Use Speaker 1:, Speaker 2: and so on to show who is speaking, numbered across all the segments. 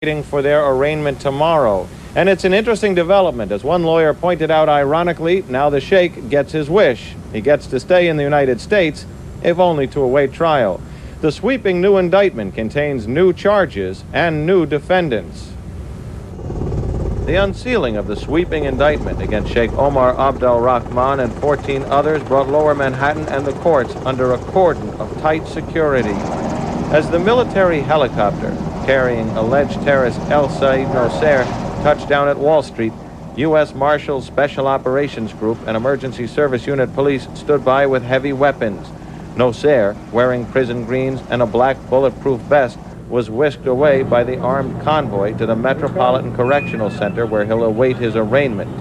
Speaker 1: waiting for their arraignment tomorrow. And it's an interesting development. As one lawyer pointed out ironically, now the Sheik gets his wish. He gets to stay in the United States, if only to await trial. The sweeping new indictment contains new charges and new defendants. The unsealing of the sweeping indictment against Sheik Omar, Abdel, Rahman, and 14 others brought Lower Manhattan and the courts under a cordon of tight security. As the military helicopter carrying alleged terrorist Sayyid Nosair touched down at Wall Street, U.S. Marshals Special Operations Group and Emergency Service Unit police stood by with heavy weapons. Nosair, wearing prison greens and a black bulletproof vest, was whisked away by the armed convoy to the Metropolitan Correctional Center where he'll await his arraignment.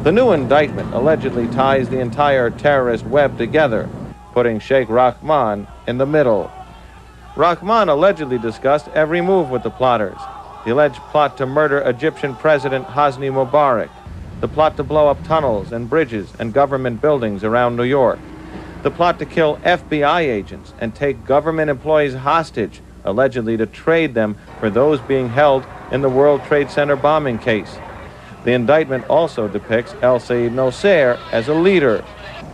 Speaker 1: The new indictment allegedly ties the entire terrorist web together, putting Sheikh Rahman in the middle. Rahman allegedly discussed every move with the plotters. The alleged plot to murder Egyptian President Hosni Mubarak, the plot to blow up tunnels and bridges and government buildings around New York, the plot to kill FBI agents and take government employees hostage, allegedly to trade them for those being held in the World Trade Center bombing case. The indictment also depicts Sayyid Nosair as a leader.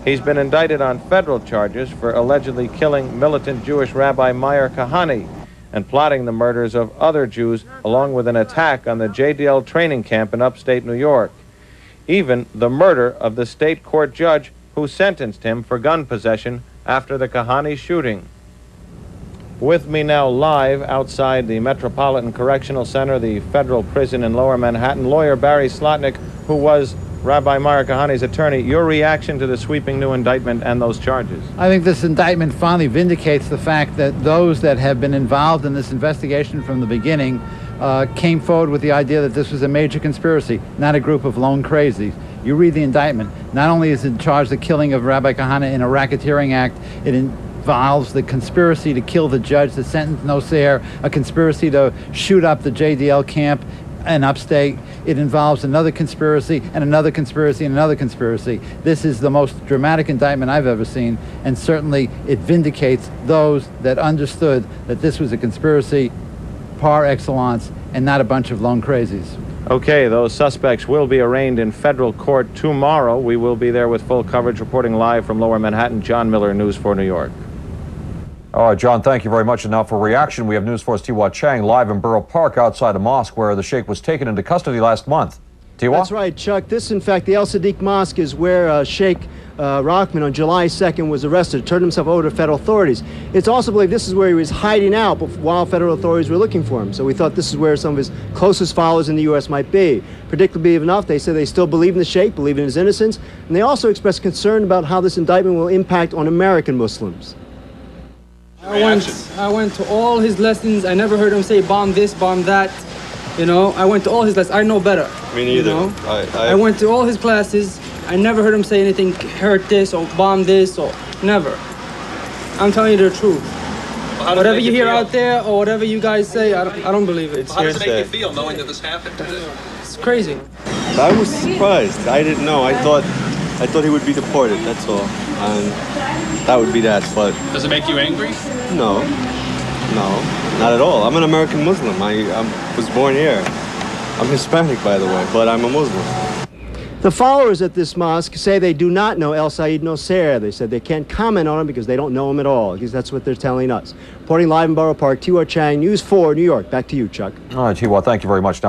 Speaker 1: He's been indicted on federal charges for allegedly killing militant Jewish Rabbi Meir Kahane and plotting the murders of other Jews, along with an attack on the JDL training camp in upstate New York. Even the murder of the state court judge who sentenced him for gun possession after the Kahane shooting. With me now live outside the Metropolitan Correctional Center, the federal prison in Lower Manhattan, lawyer Barry Slotnick, who was Rabbi Meir Kahane's attorney. Your reaction to the sweeping new indictment and those charges?
Speaker 2: I think this indictment finally vindicates the fact that those that have been involved in this investigation from the beginning came forward with the idea that this was a major conspiracy, not a group of lone crazies. You read the indictment, not only is it charged the killing of Rabbi Kahane in a racketeering act, it involves the conspiracy to kill the judge that sentenced Nosair, a conspiracy to shoot up the JDL camp in upstate. It involves another conspiracy and another conspiracy and another conspiracy. This is the most dramatic indictment I've ever seen, and certainly it vindicates those that understood that this was a conspiracy par excellence and not a bunch of lone crazies.
Speaker 1: Okay, those suspects will be arraigned in federal court tomorrow. We will be there with full coverage, reporting live from Lower Manhattan. John Miller, News 4 New York.
Speaker 3: All right, John, thank you very much. And now for reaction, we have News 4's Tiwa Chang live in Borough Park outside a mosque where the Sheikh was taken into custody last month. Tiwa?
Speaker 4: That's right, Chuck. This, in fact, the El Sadiq Mosque is where Sheikh Rahman on July 2nd was arrested, turned himself over to federal authorities. It's also believed this is where he was hiding out while federal authorities were looking for him. So we thought this is where some of his closest followers in the U.S. might be. Predictably enough, they say they still believe in the Sheikh, believe in his innocence, and they also expressed concern about how this indictment will impact on American Muslims.
Speaker 5: I went to all his lessons. I never heard him say bomb this, bomb that. You know, I went to all his lessons. I know better. Me neither. You know? I went to all his classes. I never heard him say anything, hurt this or bomb this or never. I'm telling you the truth. Well, whatever you hear out there or whatever you guys say, I don't believe it.
Speaker 6: How does it make you feel knowing that this happened?
Speaker 5: It's crazy.
Speaker 7: I was surprised. I didn't know. I thought he would be deported, that's all. And that would be that, but...
Speaker 6: Does it make you angry?
Speaker 7: No, not at all. I'm an American Muslim. I was born here. I'm Hispanic, by the way, but I'm a Muslim.
Speaker 4: The followers at this mosque say they do not know Sayyid Nosair. They said they can't comment on him because they don't know him at all, because that's what they're telling us. Reporting live in Borough Park, Tiwa Chang, News 4, New York. Back to you, Chuck.
Speaker 3: All right, Tiwa, thank you very much. Now